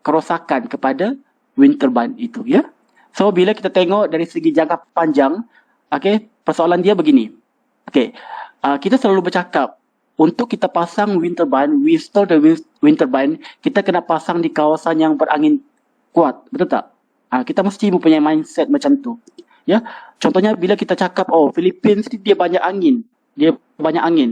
kerosakan kepada wind turbine itu, ya. So bila kita tengok dari segi jangka panjang, okey, persoalan dia begini. Okey, kita selalu bercakap untuk kita pasang wind turbine, we install the wind turbine, kita kena pasang di kawasan yang berangin kuat, betul tak? Kita mesti mempunyai mindset macam tu. Ya, contohnya bila kita cakap, oh Philippines ni dia banyak angin,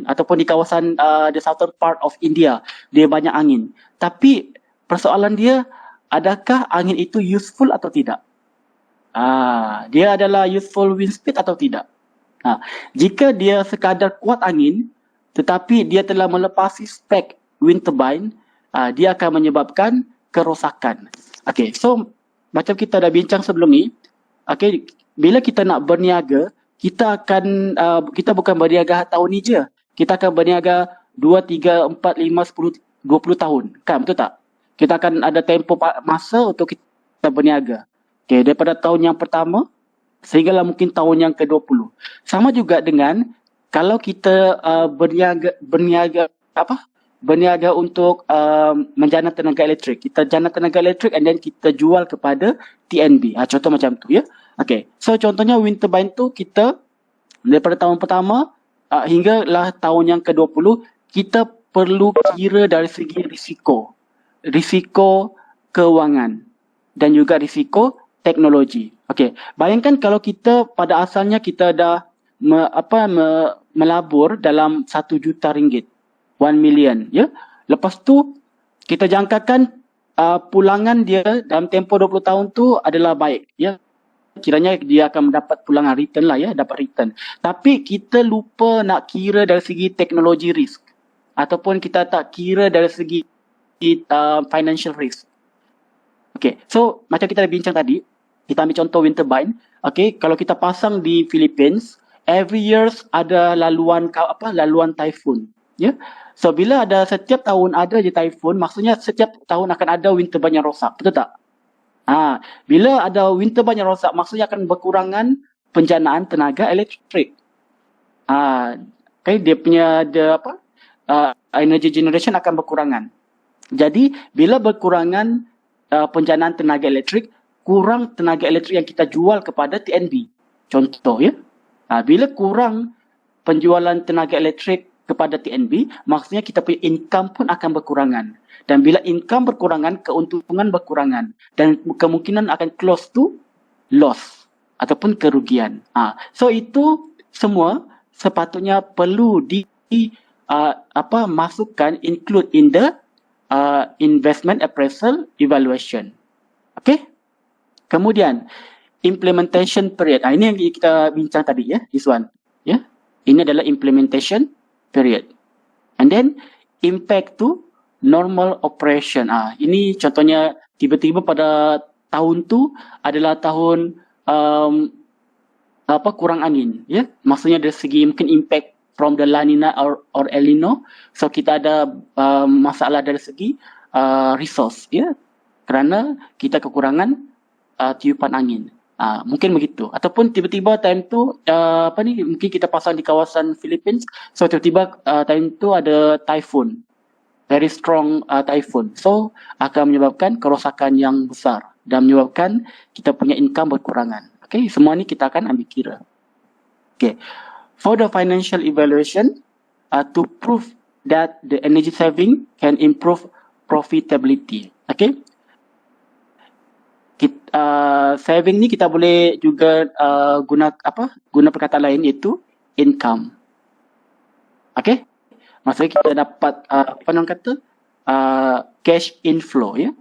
ataupun di kawasan the southern part of India dia banyak angin. Tapi persoalan dia, adakah angin itu useful atau tidak? Dia adalah useful wind speed atau tidak? Jika dia sekadar kuat angin, tetapi dia telah melepasi spek wind turbine, dia akan menyebabkan kerosakan. Okay, so macam kita dah bincang sebelum ni, okay, bila kita nak berniaga, kita bukan berniaga tahun ni je. Kita akan berniaga 2, 3, 4, 5, 10, 20 tahun. Kan, betul tak? Kita akan ada tempoh masa untuk kita berniaga. Okay, daripada tahun yang pertama sehinggalah mungkin tahun yang ke-20. Sama juga dengan kalau kita berniaga untuk menjana tenaga elektrik. Kita jana tenaga elektrik and then kita jual kepada TNB. Contoh macam tu, ya. Okay, so contohnya wind turbine tu kita daripada tahun pertama hinggalah tahun yang ke-20, kita perlu kira dari segi risiko keuangan dan juga risiko teknologi. Okay, bayangkan kalau kita pada asalnya kita dah melabur dalam 1 juta ringgit, 1 million, ya. Lepas tu kita jangkakan pulangan dia dalam tempoh 20 tahun tu adalah baik, ya. Kiranya dia akan mendapat pulangan return lah, ya, dapat return. Tapi kita lupa nak kira dari segi teknologi risk ataupun kita tak kira dari segi financial risk. Okay, so macam kita dah bincang tadi, kita ambil contoh wind turbine. Okay, kalau kita pasang di Philippines, every years ada laluan typhoon, ya. So bila ada setiap tahun ada je typhoon, maksudnya setiap tahun akan ada wind turbine yang rosak, betul tak? Bila ada wind turbine yang rosak, maksudnya akan berkurangan penjanaan tenaga elektrik. Okay, dia punya energy generation akan berkurangan. Jadi bila berkurangan penjanaan tenaga elektrik, kurang tenaga elektrik yang kita jual kepada TNB. Contoh, ya. Bila kurang penjualan tenaga elektrik kepada TNB, maksudnya kita punya income pun akan berkurangan. Dan bila income berkurangan, keuntungan berkurangan. Dan kemungkinan akan close to loss ataupun kerugian. So itu semua sepatutnya perlu masukkan, include in the investment appraisal evaluation. Okay? Kemudian implementation period. Ini yang kita bincang tadi, ya, this one. Ya. Ini adalah implementation period. And then impact to normal operation. Ini contohnya tiba-tiba pada tahun tu adalah tahun kurang angin, ya. Maksudnya dari segi mungkin impact from the La Nina or El Nino. So kita ada masalah dari segi resource, ya. Kerana kita kekurangan tiupan angin. Mungkin begitu. Ataupun tiba-tiba time tu mungkin kita pasang di kawasan Philippines, so tiba-tiba time tu ada typhoon, very strong typhoon, so akan menyebabkan kerosakan yang besar dan menyebabkan kita punya income berkurangan. Okay, semua ni kita akan ambil kira. Okay, for the financial evaluation, to prove that the energy saving can improve profitability. Okay, saving ni kita boleh juga guna perkataan lain, iaitu income. Okay, maksudnya kita dapat cash inflow, ya.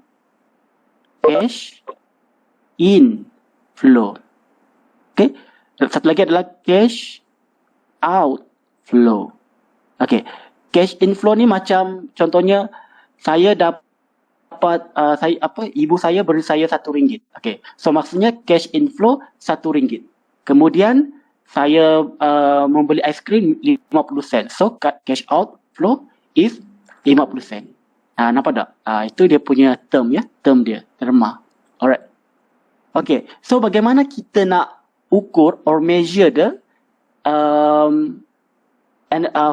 Cash inflow. Okay, satu lagi adalah cash outflow. Okay, cash inflow ni macam contohnya saya dapat ibu saya beri saya RM1. Okay, so maksudnya cash inflow RM1. Kemudian saya membeli aiskrim 50 sen. So cash outflow is 50 sen. Nampak tak? Itu dia punya term, ya, term dia, terma. Alright. Okay, so bagaimana kita nak ukur or measure the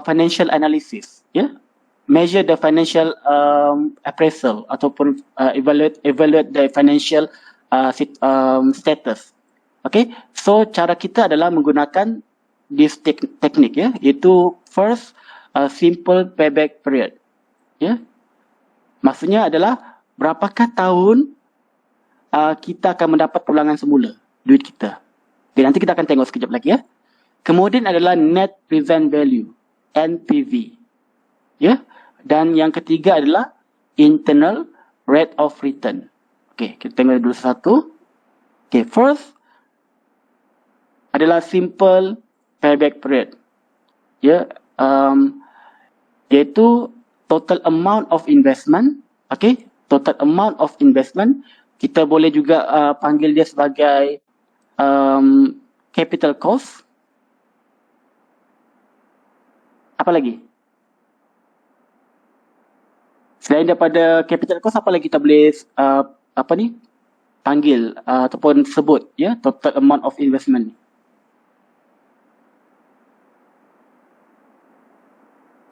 financial analysis, ya? measure the financial appraisal ataupun evaluate the financial status. Okay, so cara kita adalah menggunakan this teknik ya, iaitu first simple payback period. Ya, maksudnya adalah berapakah tahun kita akan mendapat pulangan semula duit kita. Okay, nanti kita akan tengok sekejap lagi ya. Kemudian adalah net present value, NPV. Ya, dan yang ketiga adalah internal rate of return. Okay, kita tengok dulu satu. Okay, first adalah simple payback period. Ya, iaitu total amount of investment. Okay, total amount of investment. Kita boleh juga panggil dia sebagai capital cost. Apa lagi? Selain daripada capital cost, apa lagi kita boleh panggil ataupun sebut ya, total amount of investment.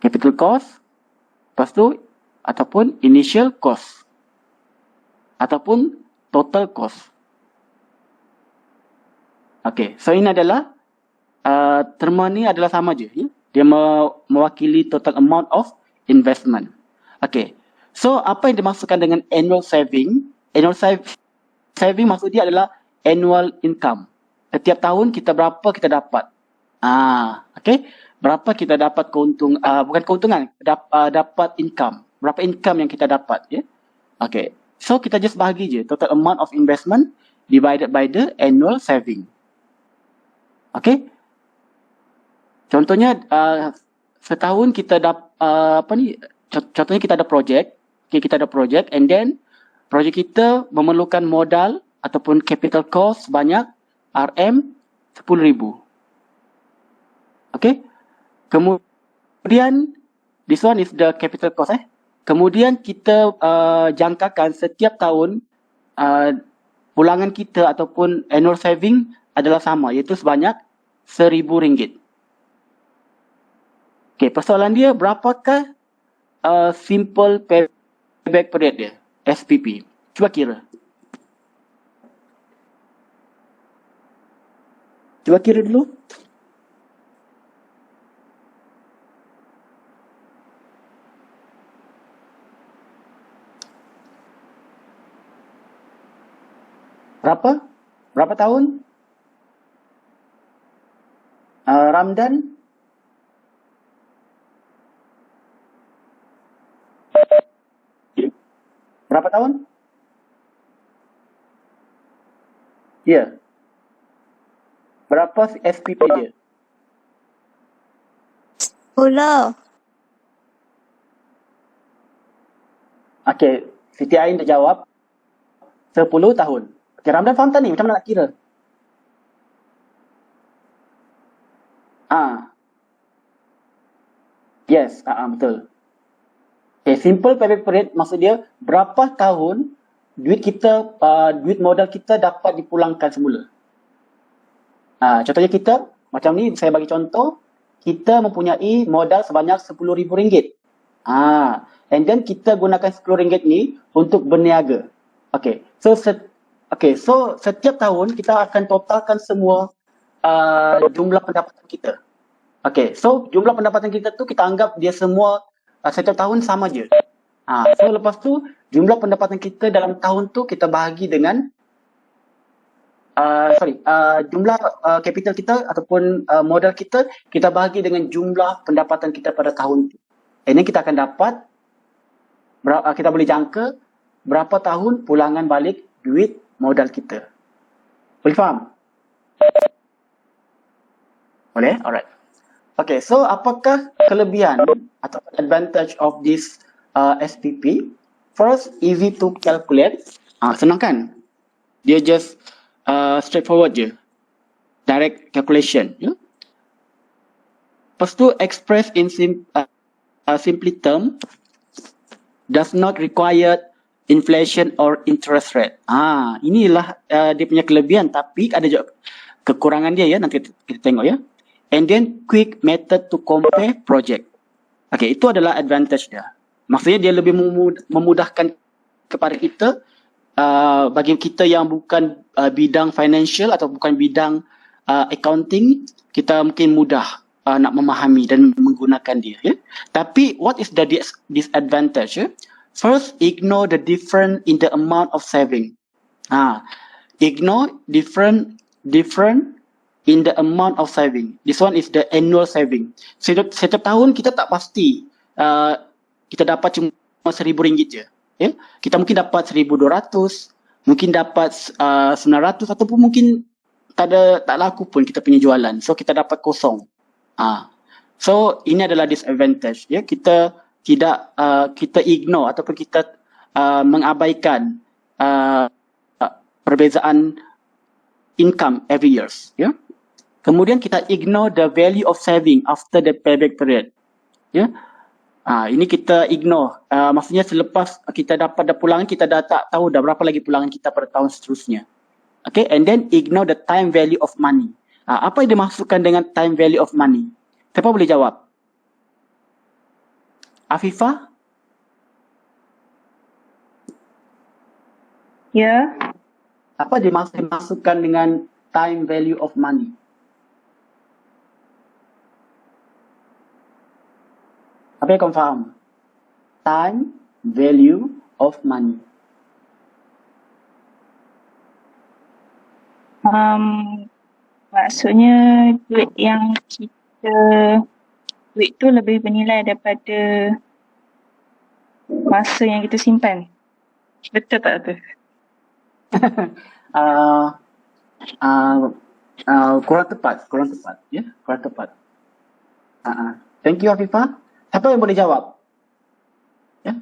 Capital cost, lepas tu ataupun initial cost ataupun total cost. Okay, so ini adalah terma ni adalah sama je ya? Dia mewakili total amount of investment. Okay, so apa yang dimaksudkan dengan annual saving? Annual saving maksud dia adalah annual income. Setiap tahun kita berapa kita dapat. Okay, berapa kita dapat keuntungan, bukan keuntungan, dapat income. Berapa income yang kita dapat ya? Okay, so kita just bahagi je total amount of investment divided by the annual saving. Okay, contohnya setahun kita contohnya kita ada projek, okay, kita ada projek and then projek kita memerlukan modal ataupun capital cost sebanyak RM10,000. Okay, kemudian this one is the capital cost kemudian kita jangkakan setiap tahun pulangan kita ataupun annual saving adalah sama, iaitu sebanyak RM1,000. Okay, persoalan dia berapakah simple payback period dia, SPP. Cuba kira. Cuba kira dulu. Berapa? Berapa tahun? Ramdan? Berapa tahun? Ya. Berapa SPP dia? 10. Okey, Siti Ain dah jawab 10 tahun. Okey, Ramdan faham tak ni macam mana nak kira? Yes, betul. Okay, simple payback period maksud dia berapa tahun duit kita, duit modal kita dapat dipulangkan semula. Contohnya kita, macam ni saya bagi contoh, kita mempunyai modal sebanyak RM10,000. And then kita gunakan RM10,000 ni untuk berniaga. Okay, so setiap tahun kita akan totalkan semua jumlah pendapatan kita. Okay, so jumlah pendapatan kita tu kita anggap dia semua setiap tahun sama je. So lepas tu jumlah pendapatan kita dalam tahun tu kita bahagi dengan jumlah capital kita ataupun modal kita bahagi dengan jumlah pendapatan kita pada tahun tu. Ini kita akan dapat kita boleh jangka berapa tahun pulangan balik duit modal kita. Boleh faham? Boleh? Alright. Okay, so apakah kelebihan atau advantage of this SPP? First, easy to calculate. Senang kan? Dia just straightforward je. Direct calculation. Ya? Lepas tu, express in simply term, does not require inflation or interest rate. Inilah dia punya kelebihan, tapi ada juga kekurangan dia ya, nanti kita tengok ya. And then quick method to compare project. Okey, itu adalah advantage dia. Maksudnya dia lebih memudahkan kepada kita, bagi kita yang bukan bidang financial atau bukan bidang accounting, kita mungkin mudah nak memahami dan menggunakan dia. Ya. Tapi what is the disadvantage? Ya? First, ignore the difference in the amount of saving. Ignore different in the amount of saving. This one is the annual saving. Setiap tahun kita tak pasti kita dapat cuma RM1,000 je. Ya? Kita mungkin dapat 1,200, mungkin dapat 900 ataupun mungkin tak laku pun kita punya jualan. So kita dapat kosong. So ini adalah disadvantage. Ya, kita tidak kita ignore ataupun kita mengabaikan perbezaan income every years. Ya. Kemudian kita ignore the value of saving after the payback period. Ya. Ini kita ignore. Maksudnya selepas kita dapat pulangan, kita dah tak tahu dah berapa lagi pulangan kita pada tahun seterusnya. Okay, and then ignore the time value of money. Apa yang dimaksudkan dengan time value of money? Siapa boleh jawab? Afifah? Ya. Apa dimaksudkan dengan time value of money? Apa yang kau faham? Time value of money. Maksudnya duit tu lebih bernilai daripada masa yang kita simpan. Betul tak tu? Kurang tepat. Ya, kurang tepat. Thank you Afifah. Siapa yang boleh jawab? Ya.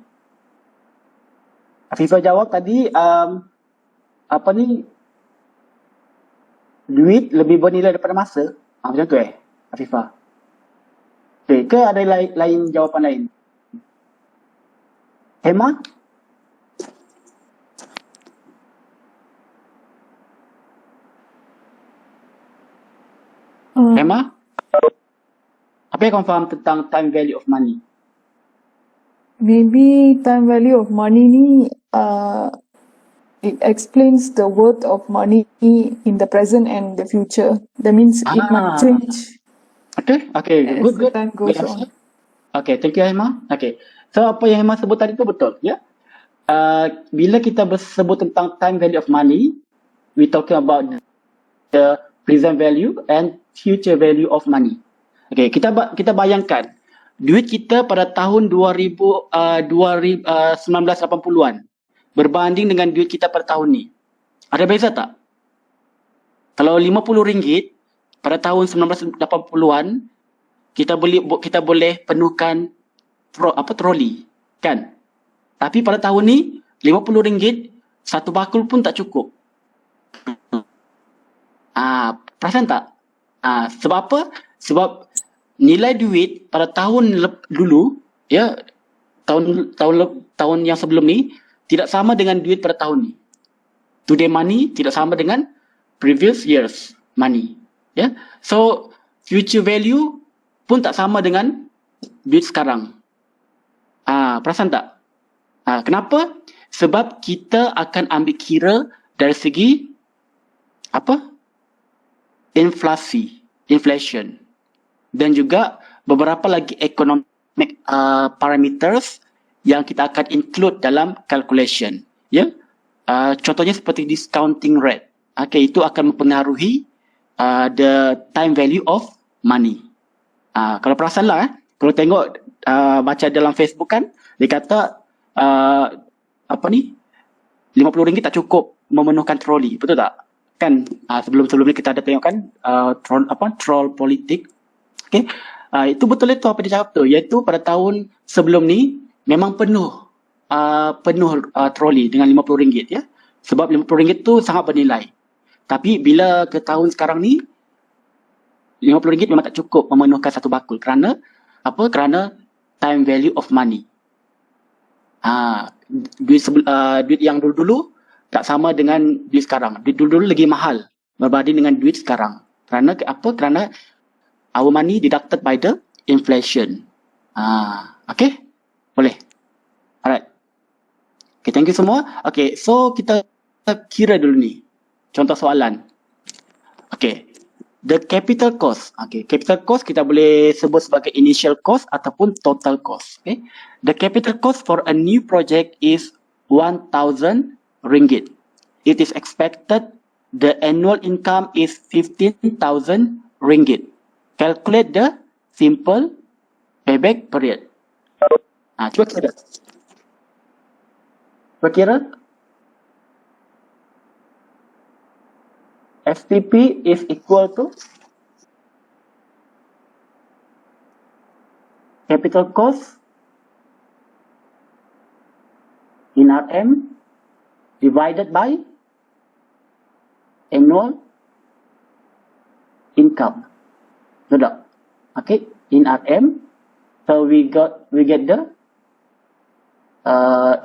Afifah jawab tadi duit lebih bernilai daripada masa. Macam tu Afifah. Okay, ke ada lain jawapan lain? Hema? Hema? Apa yang kau faham tentang time value of money? Maybe time value of money ni it explains the worth of money in the present and the future. That means it might change. Okay, as good. the time goes on. Okay, thank you Hema. Okay, so apa yang Hema sebut tadi tu betul, ya? Bila kita sebut tentang time value of money, we talking about the present value and future value of money. Okay, kita bayangkan duit kita pada tahun 1980-an berbanding dengan duit kita pada tahun ni. Ada beza tak? Kalau RM50 pada tahun 1980-an kita boleh penuhkan troli, kan? Tapi pada tahun ni RM50 satu bakul pun tak cukup. Perasan tak? Sebab apa? Sebab nilai duit pada tahun dulu, ya, tahun yang sebelum ni tidak sama dengan duit pada tahun ni. Today money tidak sama dengan previous years money, ya. So future value pun tak sama dengan duit sekarang. Perasan tak? Kenapa? Sebab kita akan ambil kira dari segi inflation, dan juga beberapa lagi economic parameters yang kita akan include dalam calculation. Ya, contohnya seperti discounting rate. Okay, itu akan mempengaruhi the time value of money. Kalau perasan lah, kalau tengok baca dalam Facebook kan, dia kata RM50 tak cukup memenuhkan troli, betul tak? Kan sebelum ni kita ada tengok kan troll politik. Okay. Itu betul itu apa dia cakap tu, iaitu pada tahun sebelum ni memang penuh troli dengan RM50, ya. Sebab RM50 tu sangat bernilai. Tapi bila ke tahun sekarang ni RM50 memang tak cukup memenuhkan satu bakul. Kerana apa? Kerana time value of money. Duit yang dulu-dulu tak sama dengan duit sekarang. Duit dulu-dulu lagi mahal berbanding dengan duit sekarang. Kerana apa? Kerana our money deducted by the inflation. Okay? Boleh? Alright. Okay, thank you semua. Okay, so kita kira dulu ni. Contoh soalan. Okay. The capital cost. Okay, capital cost kita boleh sebut sebagai initial cost ataupun total cost. Okay. The capital cost for a new project is 1,000 ringgit. It is expected the annual income is 15,000 ringgit. Calculate the simple payback period. Cuba kira. Cuba kira. SPP is equal to capital cost in RM divided by annual income. Betul? Okay, in RM. So we get the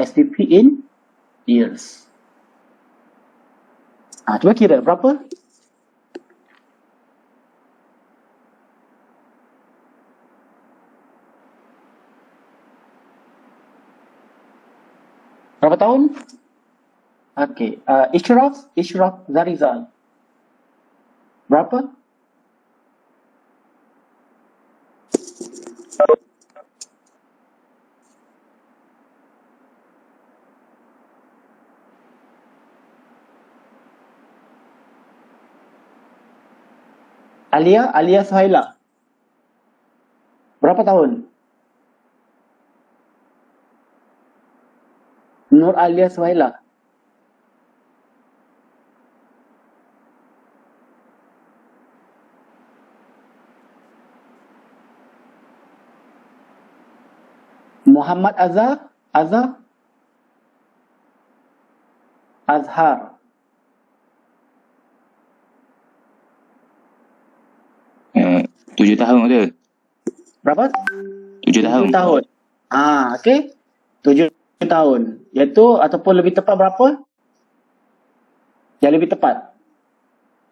SPP in years. Cuba kira berapa? Berapa tahun? Okay. Ishraf Zarizal. Berapa? Alia Suhaila. Berapa tahun? Nur Alia Suhaila. Muhammad Azhar. Azhar. 7 tahun ada. Berapa? 7 tahun. 7 tahun. Okay. 7 tahun. Iaitu ataupun lebih tepat berapa? Yang lebih tepat.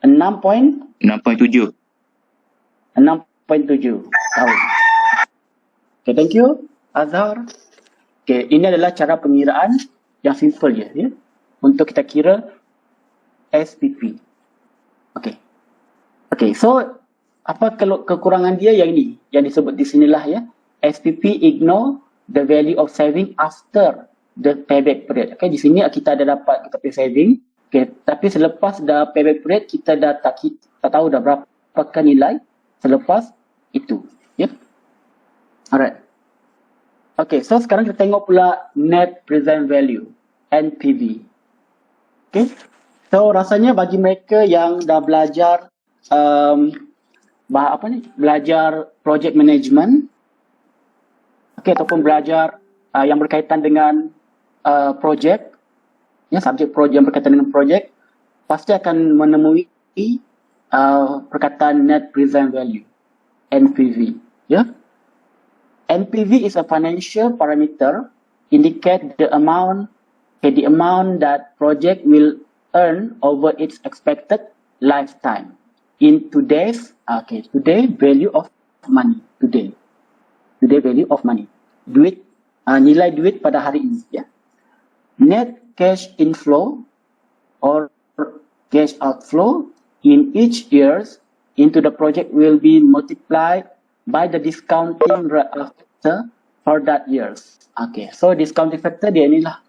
6.7. 6.7 tahun. Okay, thank you, Azhar. Okay, ini adalah cara pengiraan yang simple je, ya. Untuk kita kira SPP. Okay. Okay, so apa kalau kekurangan dia yang ini, yang disebut di sinilah ya. SPP ignore the value of saving after the payback period. Okay, di sini kita ada dapat kita punya saving. Okay, tapi selepas dah payback period kita dah tak tahu dah berapa nilai selepas itu. Ya. Alright. Okay, so sekarang kita tengok pula net present value, NPV. Okay, so rasanya bagi mereka yang dah belajar belajar project management, okay, ataupun belajar yang berkaitan dengan project, ya, subjek project yang berkaitan dengan project, pasti akan menemui perkataan net present value, NPV. Ya, NPV is a financial parameter indicate the amount that project will earn over its expected lifetime. In today value of money. Today value of money. Duit, nilai duit pada hari ini. Ya. Net cash inflow or cash outflow in each years into the project will be multiplied by the discounting factor for that years. Okay, so discounting factor dia inilah.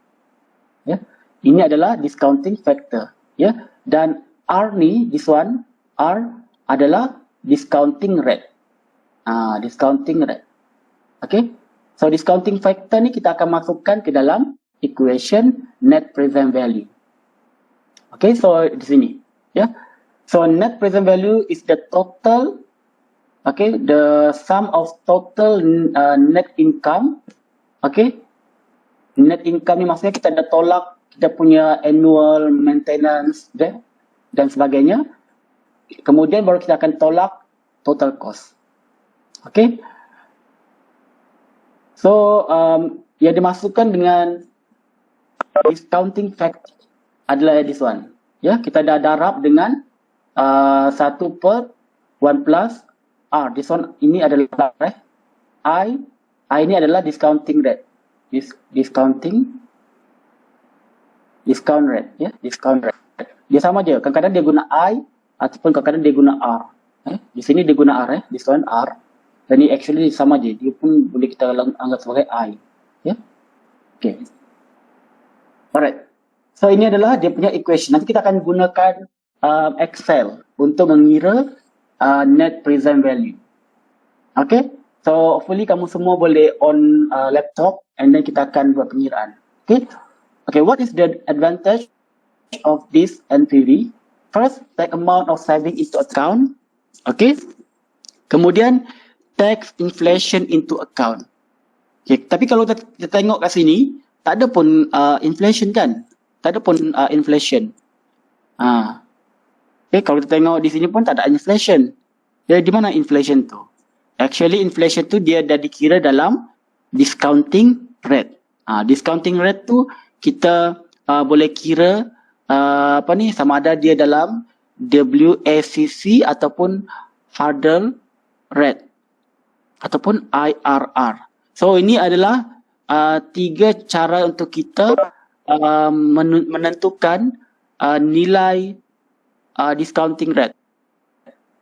Ya. Ini adalah discounting factor. Ya. Dan R ni, this one, R adalah discounting rate. Discounting rate. Okay. So discounting factor ni kita akan masukkan ke dalam equation net present value. Okay, so di sini. Ya. So net present value is the total, okay, the sum of total net income. Okay. Net income ni maksudnya kita dah tolak kita punya annual maintenance dan sebagainya. Kemudian baru kita akan tolak total cost. Okay. So, yang dimasukkan dengan discounting factor adalah this one. Ya, kita dah darab dengan 1 per 1 plus R. This one, ini adalah I I ini adalah discounting rate. Discount rate, ya, discount rate. Dia sama aja. Kadang-kadang dia guna I ataupun kadang-kadang dia guna R. Di sini dia guna R, discount R. Dan ini actually sama aja. Dia pun boleh kita anggap sebagai I. Ya. Okay. Alright. So ini adalah dia punya equation. Nanti kita akan gunakan Excel untuk mengira net present value. Okay. So hopefully kamu semua boleh on laptop and then kita akan buat pengiraan. Okay. Okay, what is the advantage of this NPV? First, take amount of saving into account. Okay. Kemudian, tax inflation into account. Okay, tapi kalau kita tengok kat sini, tak ada pun inflation kan? Tak ada pun inflation. Okay, kalau kita tengok di sini pun tak ada inflation. Jadi di mana inflation tu? Actually, inflation tu dia dah dikira dalam discounting rate. Discounting rate tu kita boleh kira sama ada dia dalam WACC ataupun hurdle rate ataupun IRR. So ini adalah 3 cara untuk kita menentukan nilai discounting rate.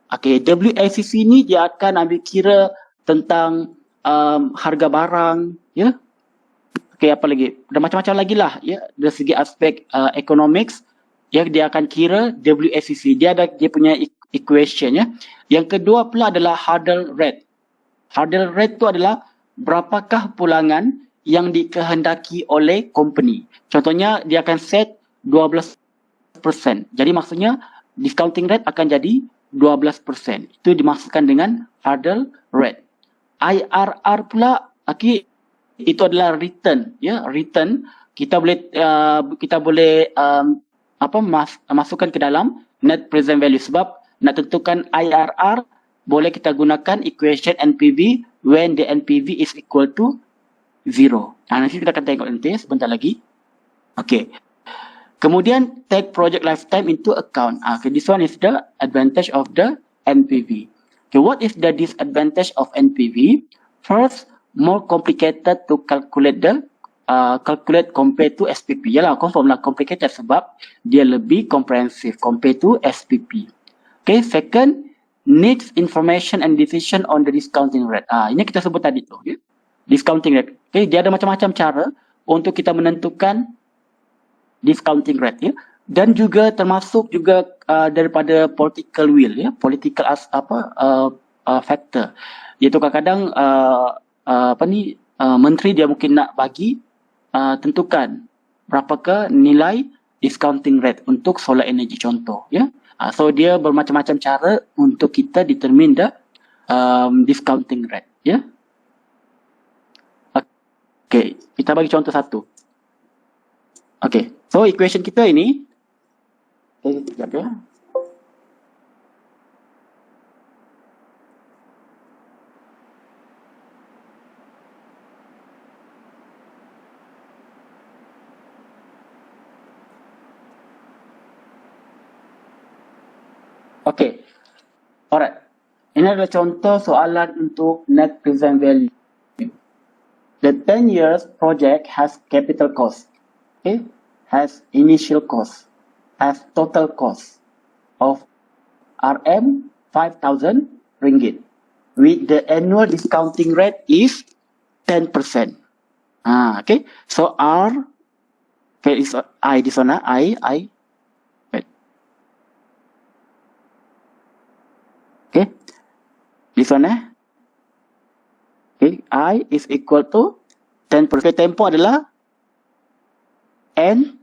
Okay, WACC ni dia akan ambil kira tentang harga barang, ya. Okay, apa lagi? Ada macam-macam lagi lah, ya. Dari segi aspek economics, ya, dia akan kira WACC. Dia ada dia punya equation, ya. Yang kedua pula adalah hurdle rate. Hurdle rate tu adalah berapakah pulangan yang dikehendaki oleh company. Contohnya, dia akan set 12%. Jadi maksudnya, discounting rate akan jadi 12%. Itu dimaksudkan dengan hurdle rate. IRR pula, okay, itu adalah return, ya, return kita boleh masukkan ke dalam net present value. Sebab nak tentukan IRR boleh kita gunakan equation NPV when the NPV is equal to 0. Nanti kita akan tengok nanti sebentar lagi. Okay. Kemudian take project lifetime into account. Okay, this one is the advantage of the NPV. Okay, what is the disadvantage of NPV? First, more complicated to calculate compared to SPP. Yalah, confirm lah complicated sebab dia lebih comprehensive compared to SPP. Okay, second, needs information and decision on the discounting rate. Ini kita sebut tadi tu, okay? Discounting rate. Okay, dia ada macam-macam cara untuk kita menentukan discounting rate, ya. Dan juga termasuk juga daripada political will, ya, political factor. Iaitu kadang-kadang menteri dia mungkin nak bagi tentukan berapakah nilai discounting rate untuk solar energy contoh, ya. So dia bermacam-macam cara untuk kita determine the discounting rate, ya. Okay, kita bagi contoh satu. Okay, so equation kita ini, sekejap ya. Okay, alright. Ini adalah contoh soalan untuk net present value. The 10 years project has capital cost, okay, has initial cost, has total cost of RM 5,000 ringgit, with the annual discounting rate is 10%. Okay, so R, okay, is I di sana, I, wait. Okay, di sana, okay, I is equal to 10%. Tempo adalah N,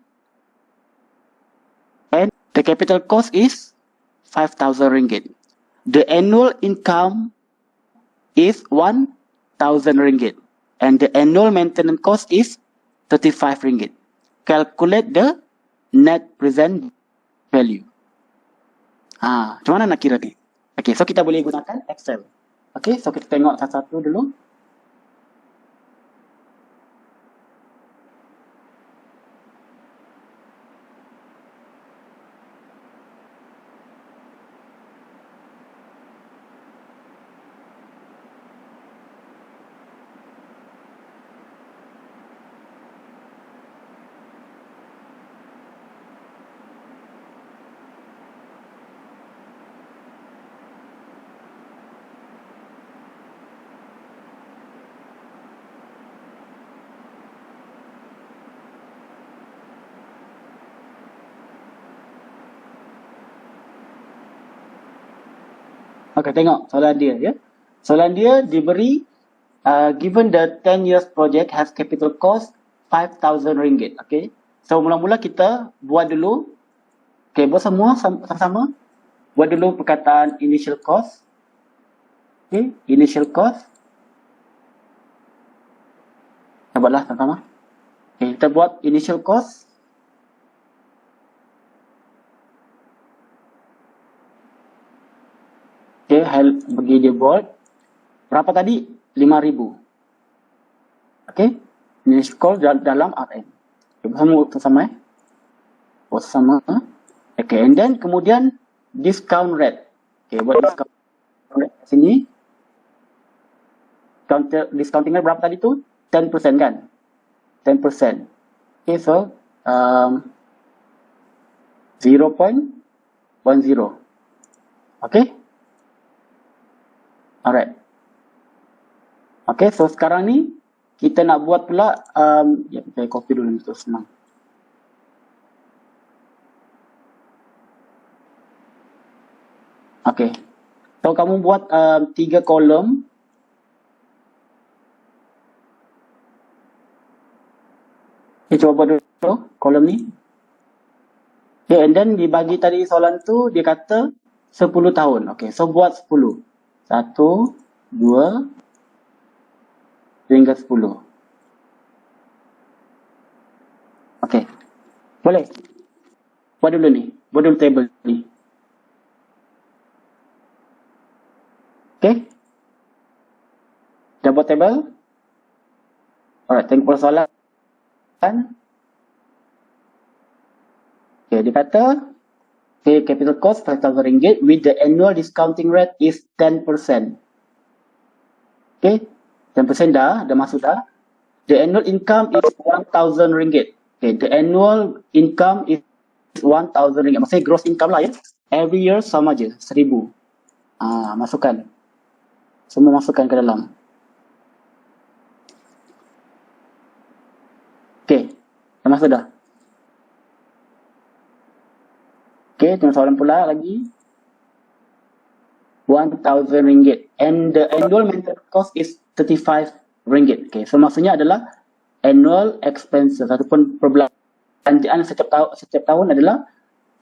and the capital cost is 5,000 ringgit. The annual income is 1,000 ringgit, and the annual maintenance cost is 35 ringgit. Calculate the net present value. Macam mana nak kira ni? Okay, so kita boleh gunakan Excel. Okay, so kita tengok satu-satu dulu. Okay, tengok soalan dia ya. Soalan dia diberi given the 10 years project has capital cost 5,000 ringgit. Okay. So mula-mula kita buat dulu. Okay, buat semua sama-sama. Buat dulu perkataan initial cost. Okay, initial cost. Kita buatlah sama-sama. Okay, kita buat initial cost. Okay, bagi dia bold. Berapa tadi? 5,000. Okay, initial cost dalam RM. Okay, sama buat sama. Okay, and then kemudian discount rate. Okay, buat discount rate sini. Discounting rate berapa tadi tu? 10% kan? 10%. Okay, so 0.10. Okay? Alright. Okay, so sekarang ni kita nak buat pula, saya copy dulu untuk senang. Okay. So kamu buat 3 kolom. Okay, coba buat dulu kolom ni. Okay, and then dibagi tadi soalan tu, dia kata 10 tahun. Okay, so buat 10. 1, 2, hingga 10. Okay. Boleh? Buat dulu ni. Buat dulu table ni. Okay. Dah buat table? Alright, tengok persoalan. Okay, dia kata, okay, capital cost 5,000 ringgit with the annual discounting rate is 10%. Okay, 10% dah masuk dah. The annual income is 1,000 ringgit. Okay, the annual income is 1,000 ringgit. Maksudnya gross income lah ya. Every year sama je, 1,000. Masukkan. Semua masukkan ke dalam. Okay, dah masuk dah. Okay, tengok soalan pula lagi. 1,000 ringgit. And the annual maintenance cost is 35 ringgit. Okay, so maksudnya adalah annual expenses ataupun perbelanjaan setiap tahun adalah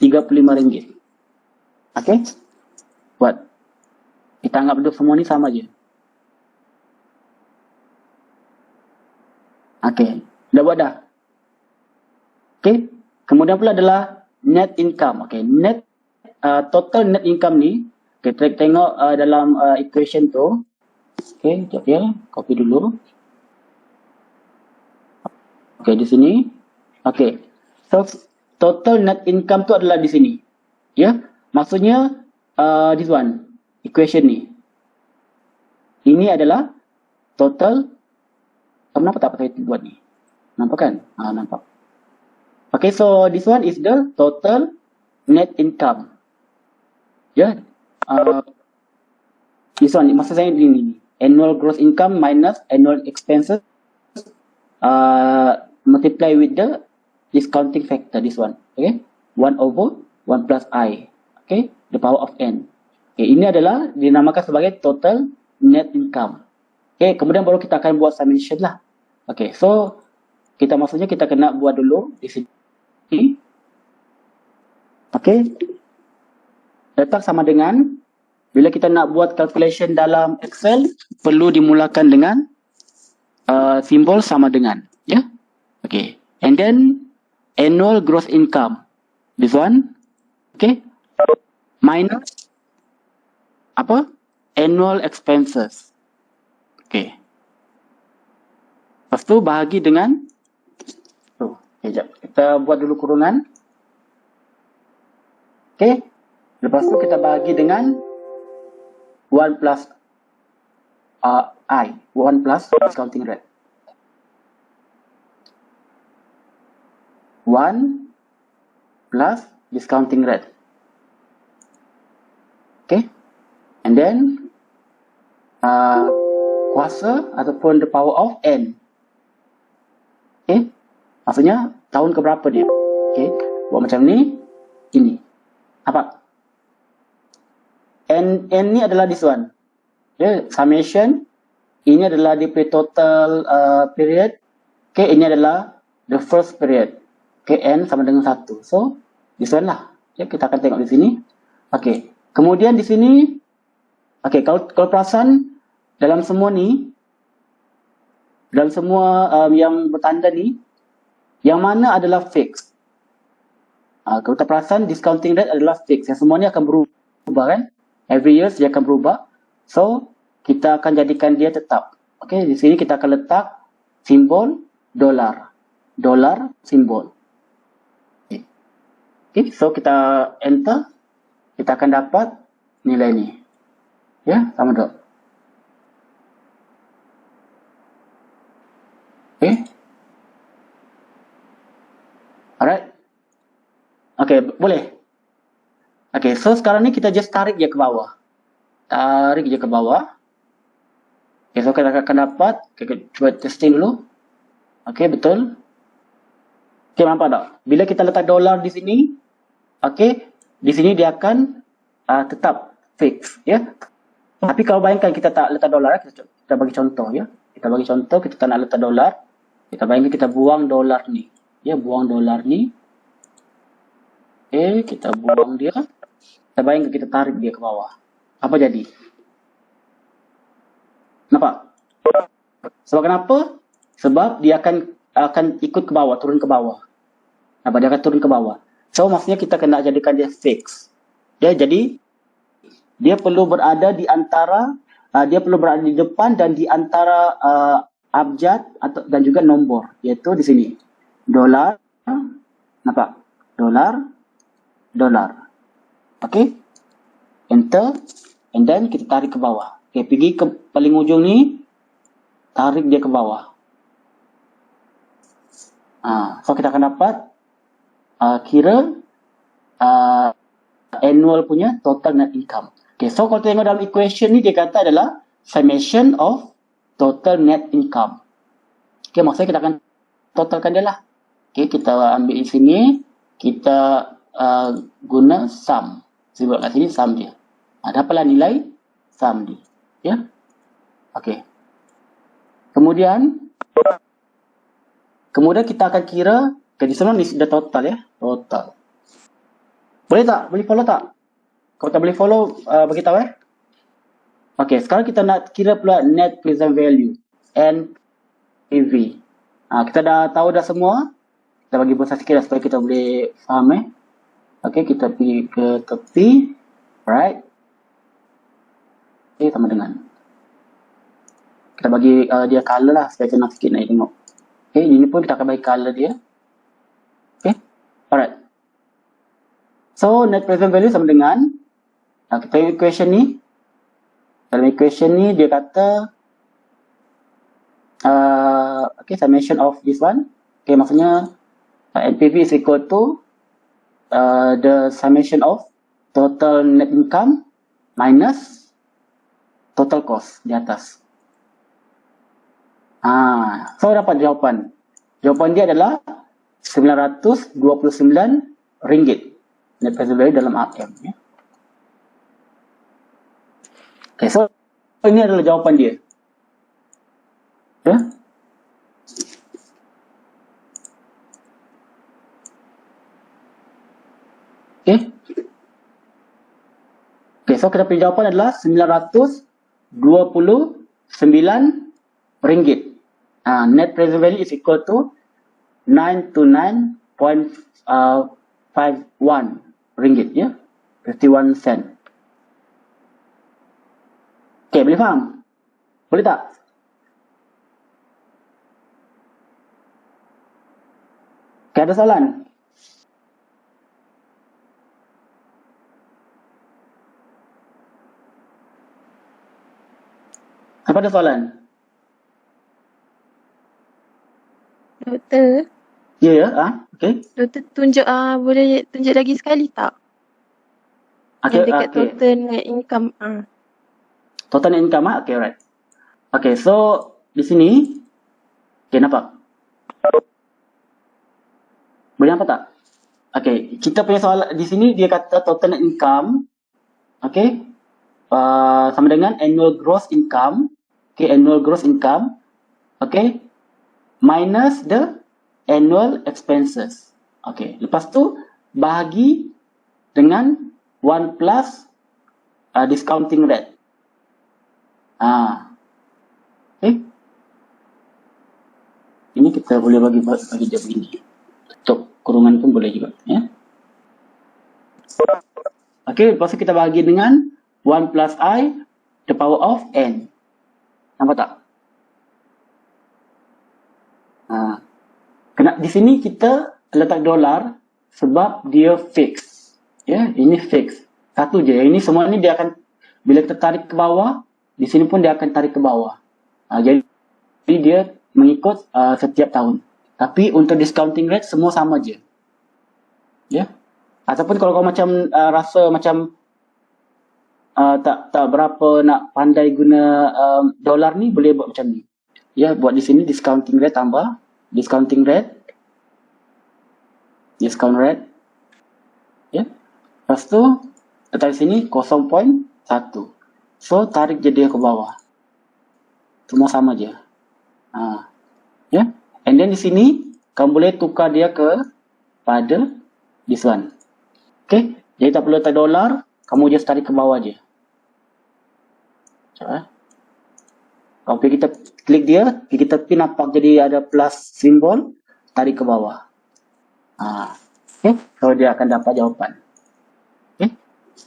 35 ringgit. Okay, buat. Kita anggap dulu semua ni sama je. Okay, dah buat dah. Okay, kemudian pula adalah net income. Okay, total net income ni, okay, tengok dalam equation tu. Okay, sekejap ya, copy dulu. Okay, di sini. Okay, so total net income tu adalah di sini. Ya, maksudnya this one, equation ni. Ini adalah total. Kamu nampak tak apa saya buat ni? Nampak kan? Nampak. Okay, so this one is the total net income. Ya, this one, maksud saya ini. Annual gross income minus annual expenses multiply with the discounting factor, this one. Okay, 1 over 1 plus I. Okay, the power of n. Okay, ini adalah dinamakan sebagai total net income. Okay, kemudian baru kita akan buat summation lah. Okay, so kita maksudnya kita kena buat dulu di sini. Okay, letak sama dengan, bila kita nak buat calculation dalam Excel, perlu dimulakan dengan simbol sama dengan. Ya, okay, and then annual gross income, this one. Okay, minus apa? Annual expenses. Okay. Lepas tu bahagi dengan tu. Okay, jap. Kita buat dulu kurungan. Okay. Lepas tu kita bahagi dengan 1 plus I. 1 plus discounting rate. 1 plus discounting rate. Okay. And then kuasa ataupun the power of n. Okay, maksudnya tahun keberapa dia. Okay, buat macam ni, ini apa? N ni adalah this one. Ya, summation. Ini adalah di total period. Okay, ini adalah the first period. Okay, N sama dengan 1. So, this one lah. Ya, kita akan tengok di sini. Okay, kemudian di sini, okay, kalau perasan dalam semua ni, dalam semua yang bertanda ni, yang mana adalah fixed? Kalau kita perasan, discounting rate adalah fixed. Yang semua ni akan berubah kan? Every year dia akan berubah. So, kita akan jadikan dia tetap. Okay, di sini kita akan letak simbol dolar. Dolar simbol. Okay, so kita enter. Kita akan dapat nilai ni. Ya, sama dok. Okay. Alright. Okay, boleh. Okay, so sekarang ni kita just tarik dia ke bawah. Tarik dia ke bawah. Okay, so kita akan dapat. Okay, cuba testing dulu. Okay, betul. Okay, nampak tak? Bila kita letak dolar di sini, okay, di sini dia akan tetap fix, ya. Tapi kalau bayangkan kita tak letak dolar, kita bagi contoh, ya. Kita bagi contoh, kita tak nak letak dolar. Kita bayangkan kita buang dolar ni. Ya, buang dolar ni. Okay, kita buang dia. Kita bayangkan kita tarik dia ke bawah. Apa jadi? Nampak? Sebab kenapa? Sebab dia akan ikut ke bawah, turun ke bawah. Nampak? Dia akan turun ke bawah. So, maksudnya kita kena jadikan dia fix. Ya, jadi dia perlu berada di antara, dia perlu berada di depan dan di antara abjad dan juga nombor, iaitu di sini. Dolar, nampak? Dolar, dolar. Okay? Enter, and then kita tarik ke bawah. Okay, pergi ke paling ujung ni, tarik dia ke bawah. So kita akan dapat kira annual punya total net income. Okay, so kalau tengok dalam equation ni, dia kata adalah summation of total net income. Okay, maksudnya kita akan totalkan dia lah. Okay, kita ambil di sini, kita guna sum. Saya buat kat sini sum dia. Dapatlah nilai sum dia. Ya. Okay. Kemudian kita akan kira, okay, di sana ni sudah total ya. Total. Boleh tak? Boleh follow tak? Kalau tak boleh follow, beritahu eh. Okay, sekarang kita nak kira pula net present value. NPV. Kita dah tahu dah semua. Kita bagi besar sikit dah supaya kita boleh faham eh. Okay, kita pergi ke tepi. Alright. Okay, sama dengan. Kita bagi dia color lah supaya senang sikit nak tengok. Okay, ini pun kita akan bagi color dia. Okay, alright. So, net present value sama dengan, kita tengok equation ni. Dalam equation ni, dia kata, okay, summation of this one. Okay, maksudnya, NPV is equal to the summation of total net income minus total cost di atas. So dapat jawapan. Jawapan dia adalah RM929 net present value dalam RM. Ya. Okay, so ini adalah jawapan dia. Ya. Okay. Okay, so kita punya jawapan adalah RM929. Net present value is equal to 929.51 ringgit, ya. 51 sen. Okay, boleh faham? Boleh tak? Okay, ada soalan? Apa ada soalan? Doktor, Ya, ya. Okay. doktor tunjuk boleh tunjuk lagi sekali tak? Okay, Yang dekat okay. total net income. Total net income, okay, right. Okay, so di sini, okay, nampak? Boleh nampak tak? Okay, kita punya soalan di sini dia kata total net income, okay, sama dengan annual gross income. Okay, annual gross income. Okay, minus the annual expenses. Okay, lepas tu bahagi dengan 1 plus discounting rate. Okay. Ini kita boleh bagi dia begini. Tutup kurungan pun boleh juga. Ya. Okay, lepas tu kita bahagi dengan 1 plus I the power of n. Nampak tak? Di sini kita letak dolar sebab dia fix. Ya, ini fix. Satu je. Ini semua ni dia akan, bila kita tarik ke bawah, di sini pun dia akan tarik ke bawah. Jadi dia mengikut setiap tahun. Tapi untuk discounting rate semua sama je. Ya. Ataupun kalau kau macam rasa macam tak berapa nak pandai guna dolar ni, boleh buat macam ni. Ya, buat di sini discounting rate tambah discounting rate. Discount rate. Ya. Lepas tu letak di sini 0.1. So tarik je dia ke bawah. Semua sama je. Ya. And then di sini kamu boleh tukar dia ke pada this one. Okay. Jadi tak perlu letak dolar, kamu just tarik ke bawah je. Kalau kita klik dia, kita pin nampak jadi ada plus simbol, tarik ke bawah. Okay. So dia akan dapat jawapan. Okay.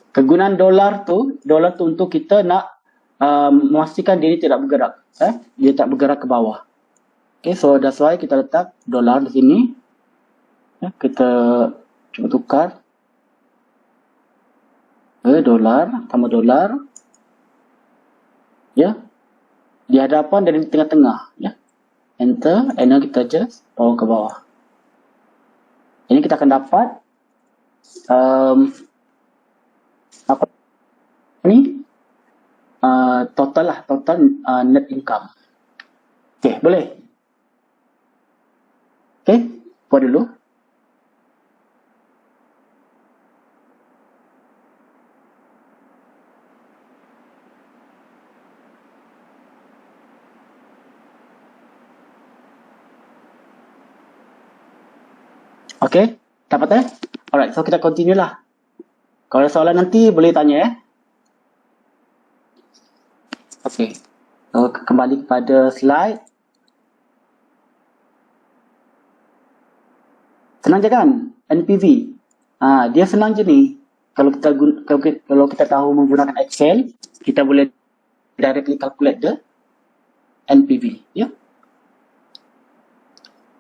Kegunaan dolar tu untuk kita nak memastikan dia tidak bergerak. Dia tak bergerak ke bawah. Okay, so that's why kita letak dolar di sini. Kita cuba tukar ke dolar, tambah dolar. Ya. Di hadapan dan di tengah-tengah, ya. Enter, and then kita just bawa ke bawah. Ini kita akan dapat apa ni? Total net income. Okay, boleh? Okay, buat dulu. Okay, dapat Alright, so kita continue lah. Kalau ada soalan nanti boleh tanya ya. Okay, so kembali kepada slide. Senang je kan? NPV. Dia senang je ni. Kalau kita tahu menggunakan Excel, kita boleh directly calculate the NPV. Ya.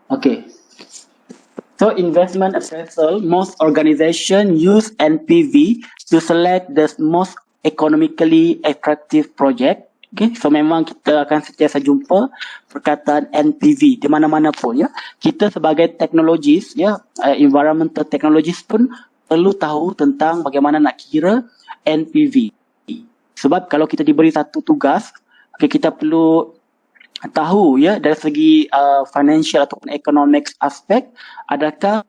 Okay. So investment appraisal, most organization use NPV to select the most economically attractive project. Okay, so memang kita akan sentiasa jumpa perkataan NPV di mana-mana pun ya. Kita sebagai teknologis ya, environmental technologist pun perlu tahu tentang bagaimana nak kira NPV. Sebab kalau kita diberi satu tugas, okay, kita perlu tahu ya dari segi financial ataupun economic aspek, adakah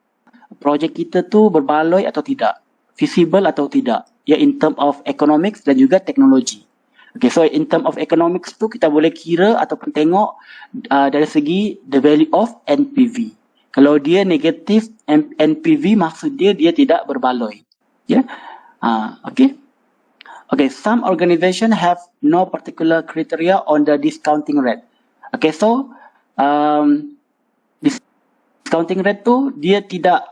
projek kita tu berbaloi atau tidak, feasible atau tidak ya, in term of economics dan juga teknologi. Okay, so in term of economics tu kita boleh kira ataupun tengok dari segi the value of NPV. Kalau dia negatif NPV, maksud dia tidak berbaloi. Ya, okay. Okay, some organization have no particular criteria on the discounting rate. Okay, so discounting rate tu dia tidak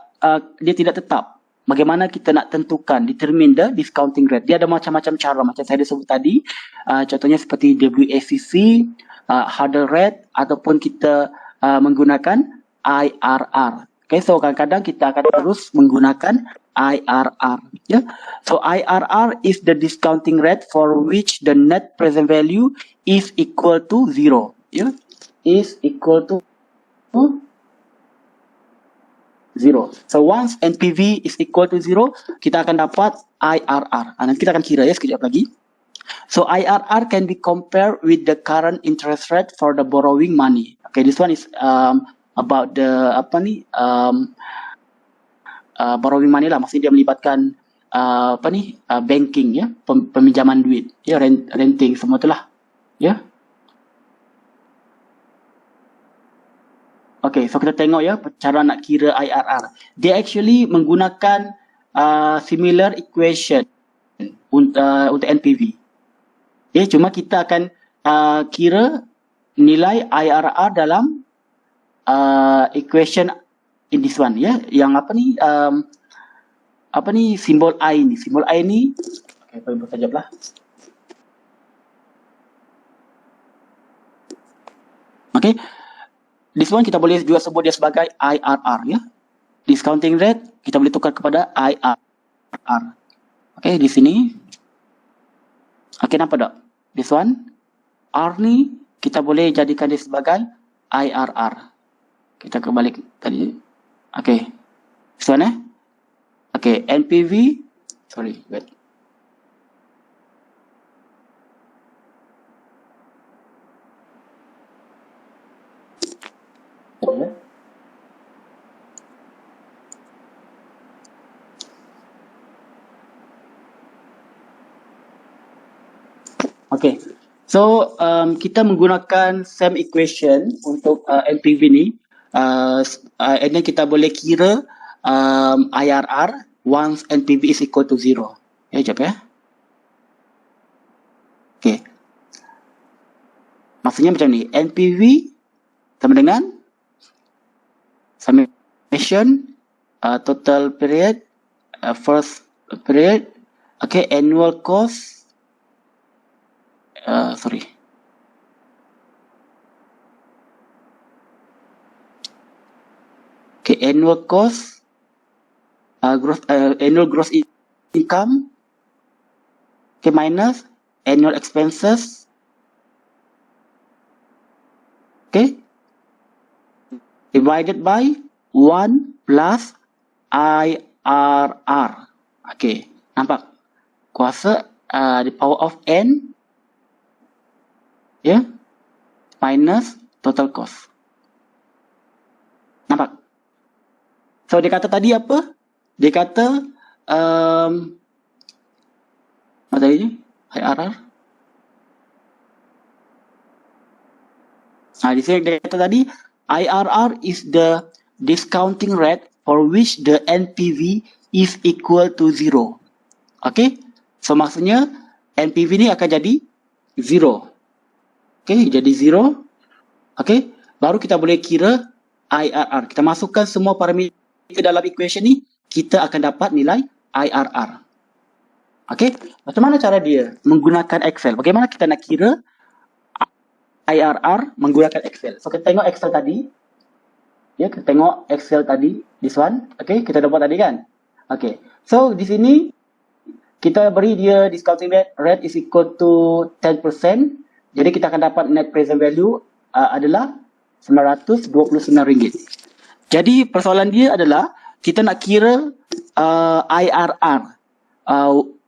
tetap. Bagaimana kita nak tentukan, determine the discounting rate. Dia ada macam-macam cara, macam saya sebut tadi. Contohnya seperti WACC, hurdle rate, ataupun kita menggunakan IRR. Okay, so kadang-kadang kita akan terus menggunakan IRR. Yeah? So IRR is the discounting rate for which the net present value is equal to 0. Yeah? Is equal to 0. So once NPV is equal to 0, kita akan dapat IRR. Nanti kita akan kira ya sekejap lagi. So IRR can be compared with the current interest rate for the borrowing money. Okay, this one is about the borrowing money lah. Maksudnya dia melibatkan banking ya, peminjaman duit, ya, renting semua itulah, ya. Okay, so kita tengok ya cara nak kira IRR. Dia actually menggunakan similar equation untuk NPV. Okay, cuma kita akan kira nilai IRR dalam equation in this one ya, yang simbol I ni. Simbol I ni, okay, boleh sekejap lah. Okay. This one kita boleh juga sebut dia sebagai IRR ya. Discounting rate kita boleh tukar kepada IRR. Okay, di sini. Okay, nampak tak? This one. R ni kita boleh jadikan dia sebagai IRR. Kita kembali tadi. Okay. This one Okay, NPV. Sorry, wait. Okay, so kita menggunakan same equation untuk NPV ni, and then kita boleh kira IRR once NPV is equal to 0. Ya, sekejap ya. Okay, maksudnya macam ni, NPV sama dengan summation total period, first period, okay, annual cost. Okay, annual cost, annual gross income, okay, minus annual expenses, okay, divided by 1 plus IRR. Okay, nampak? Kuasa the power of N, ya, minus total cost. Nampak? So dia kata tadi apa? Dia kata apa tadi ni? IRR. Di sini dia kata tadi IRR is the discounting rate for which the NPV is equal to 0. Okay? So maksudnya NPV ni akan jadi 0. Okay, jadi 0. Okay, baru kita boleh kira IRR. Kita masukkan semua parameter dalam equation ni, kita akan dapat nilai IRR. Okay, macam mana cara dia? Menggunakan Excel. Bagaimana kita nak kira IRR menggunakan Excel? So, kita tengok Excel tadi. Ya, kita tengok Excel tadi. This one. Okay, kita dapat tadi kan? Okay, so di sini kita beri dia discounting rate is equal to 10%. Jadi kita akan dapat net present value adalah RM929. Jadi persoalan dia adalah kita nak kira IRR,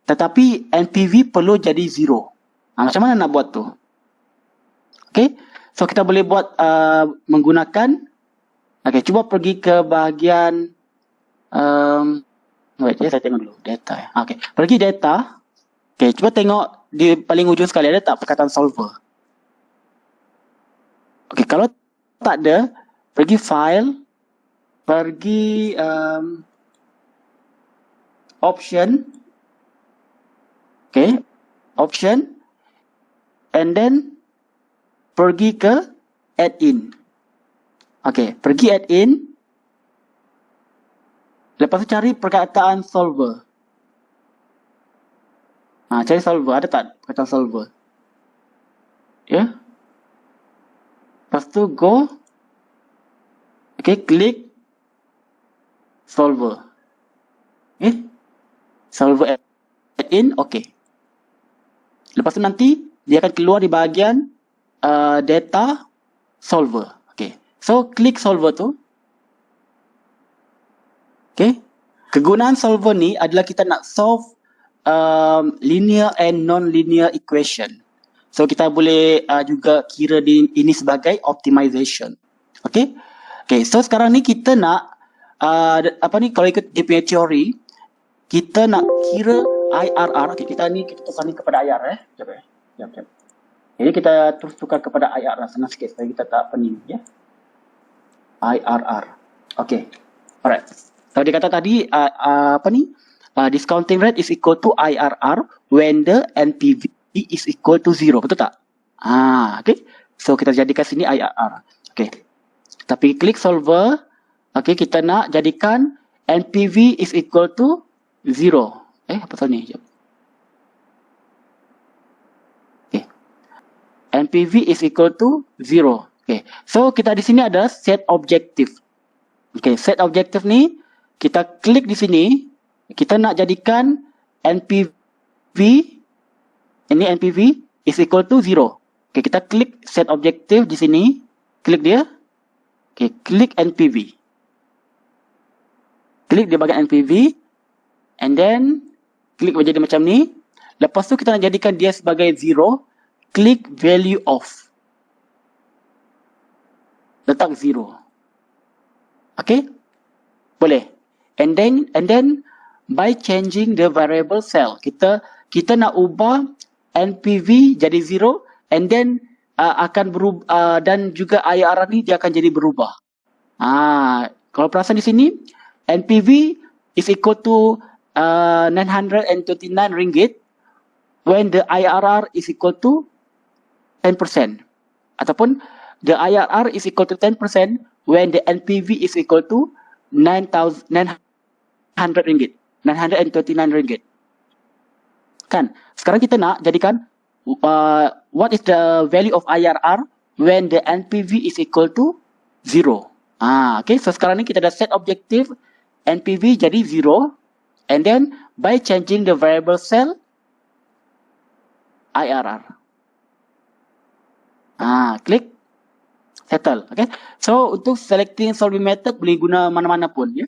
tetapi NPV perlu jadi 0. Macam mana nak buat tu? Okay, so kita boleh buat menggunakan, okay, cuba pergi ke bahagian, wait ya, saya tengok dulu data. Okay, pergi data. Okay, cuba tengok di paling ujung sekali ada tak perkataan solver? Okay, kalau tak ada, pergi file, pergi option, okay, option, and then pergi ke add in. Okay, pergi add in, lepas tu cari perkataan solver. Cari solver, ada tak perkataan solver? Ya. Lepas tu go. Okay, klik solver. Okay. Solver add in, okay. Lepas tu nanti dia akan keluar di bahagian data solver. Okay. So klik solver tu. Okay. Kegunaan solver ni adalah kita nak solve linear and non-linear equation. So kita boleh juga kira ini sebagai optimization. Okay. Okay, so sekarang ni kita nak kalau ikut dia punya teori, kita nak kira IRR. Okay, kita tukar ni kepada IRR Sekejap Sekejap. Jadi kita terus tukar kepada IRR. Senang sikit supaya kita tak pening ya. IRR. Okay. Alright. So dia kata tadi discounting rate is equal to IRR when the NPV is equal to 0. Betul tak? Okay. So kita jadikan sini IRR. Okay. Tapi klik solver. Okay, kita nak jadikan NPV is equal to 0. Apa soal ni? Okay. NPV is equal to 0. Okay. So kita di sini ada set objective. Okay, set objective ni kita klik di sini. Kita nak jadikan NPV, ini NPV is equal to 0. Okay, kita klik set objective di sini. Klik dia. Okay, klik NPV. Klik di bahagian NPV. And then, klik menjadi macam ni. Lepas tu kita nak jadikan dia sebagai 0. Klik value of. Letak 0. Okay? Boleh. And then by changing the variable cell, kita nak ubah NPV jadi 0 and then akan berubah dan juga IRR ni dia akan jadi berubah. Kalau perasan di sini NPV is equal to 929 ringgit when the IRR is equal to 10%. Ataupun the IRR is equal to 10% when the NPV is equal to 900 ringgit. 929 ringgit. Kan? Sekarang kita nak jadikan what is the value of IRR when the NPV is equal to 0. Okay, so sekarang ni kita dah set objective NPV jadi 0 and then by changing the variable cell IRR. Klik settle. Okay, so untuk selecting solving method boleh guna mana-mana pun ya.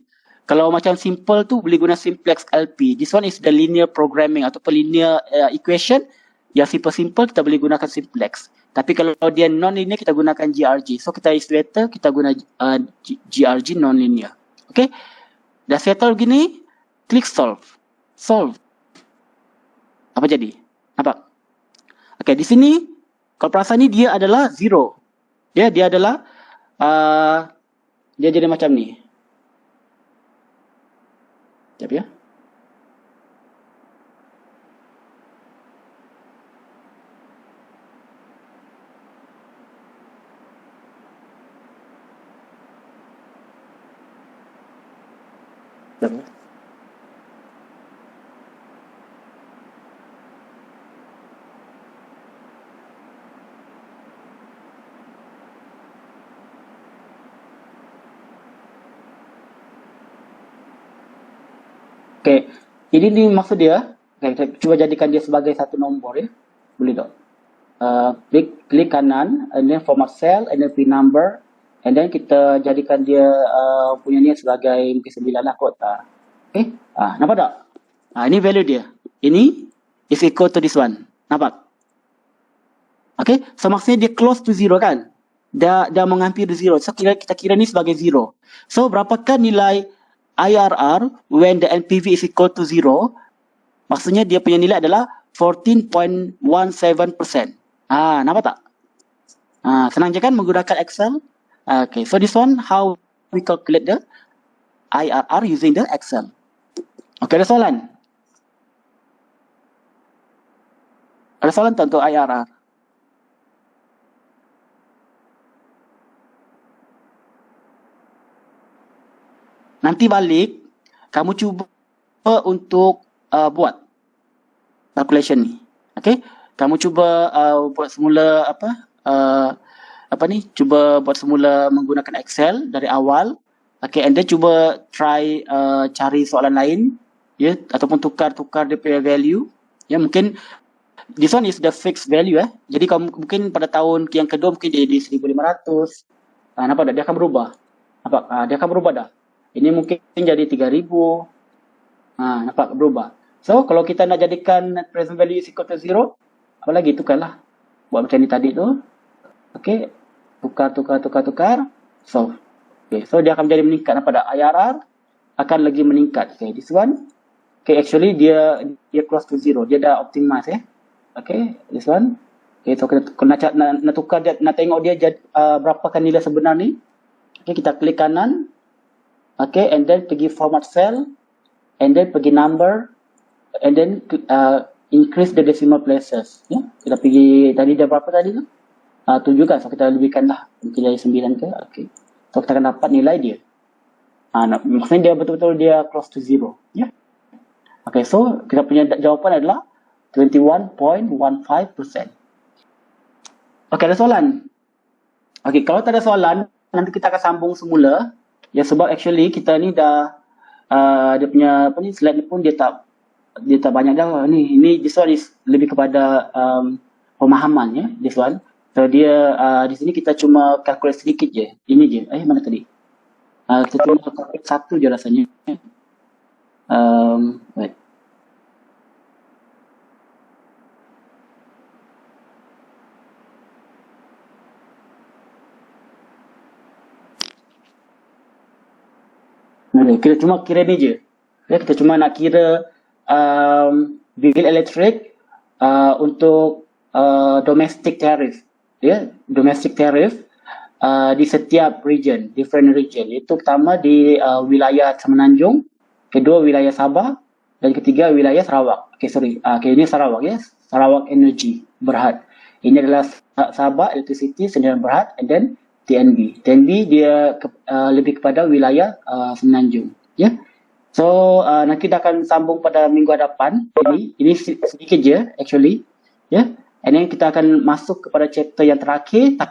Kalau macam simple tu boleh guna simplex LP. This one is the linear programming ataupun linear equation. Yang simple-simple kita boleh gunakan simplex. Tapi kalau dia non-linear kita gunakan GRG. So kita is better kita guna GRG non-linear. Okay. Dah settle gini, klik solve. Solve. Apa jadi? Nampak? Okay, di sini kalau perasan ni dia adalah 0. Ya, dia adalah dia jadi macam ni. Sekejap ya. Sekejap ya. Okay, ini ni maksud dia. Okay, kita cuba jadikan dia sebagai satu nombor ya. Boleh tak? Klik kanan, and then format cell, and then pin number, and then kita jadikan dia punya ni sebagai mungkin 9 lah kot. Okay, nampak tak? Ini value dia. Ini is equal to this one. Nampak? Okay, so maksudnya dia close to 0 kan? Dah menghampiri 0. So kita kira ni sebagai 0. So berapakah nilai IRR when the NPV is equal to 0? Maksudnya dia punya nilai adalah 14.17%. Nampak tak? Senang je kan menggunakan Excel? Okay, so this one how we calculate the IRR using the Excel. Okay, ada soalan? Ada soalan tak untuk IRR? Nanti balik, kamu cuba untuk buat calculation ni. Okay? Kamu cuba buat semula cuba buat semula menggunakan Excel dari awal. Okay, and then cuba try cari soalan lain, ya, ataupun tukar dia punya value. Ya, mungkin this one is the fixed value Jadi kamu mungkin pada tahun yang kedua mungkin jadi 1,500. Nampak tak? Dia akan berubah. Nampak? Dia akan berubah dah. Ini mungkin jadi 3,000. Nampak berubah. So, kalau kita nak jadikan net present value is equal to 0, apa lagi? Tukarlah. Buat macam ni tadi tu. Okay. Tukar. So, okay. So, dia akan menjadi meningkat pada IRR. Akan lagi meningkat. Okay. This one. Okay, actually dia close to zero. Dia dah optimize ya. Okay, this one. Okay, so kita nak tukar dia, nak tengok dia berapakah nilai sebenar ni. Okay, kita klik kanan. Okay, and then pergi format cell. And then pergi number. And then increase the decimal places. Ya, kita pergi tadi dia berapa tadi tu? 7 kan, so kita lebihkan lah. Mungkin jadi 9 ke. Okay. So kita akan dapat nilai dia. Maksudnya dia betul-betul dia close to zero. Ya. Okay, so kita punya jawapan adalah 21.15%. Okay, ada soalan? Okay, kalau tak ada soalan, nanti kita akan sambung semula. Ya, sebab actually kita ni dah dia punya apa ni, slide ni pun dia tak banyak dah. Ini this one is lebih kepada pemahaman ya, this one. So dia di sini kita cuma calculate sedikit je. Ini je. Mana tadi? Kita cuma calculate satu je rasanya. Wait. Kita cuma kira ni je. Ya, kita cuma nak kira bil elektrik untuk domestic tariff. Ya, domestic tariff di setiap region, different region. Itu pertama di wilayah Semenanjung, kedua wilayah Sabah, dan ketiga wilayah Sarawak. Okay, ini Sarawak ya, Sarawak Energy Berhad. Ini adalah Sabah Electricity Sdn Berhad, and then TNB. TNB dia lebih kepada wilayah Semenanjung. Ya. So nanti kita akan sambung pada minggu hadapan. Ini sedikit je actually. Ya. And then kita akan masuk kepada chapter yang terakhir.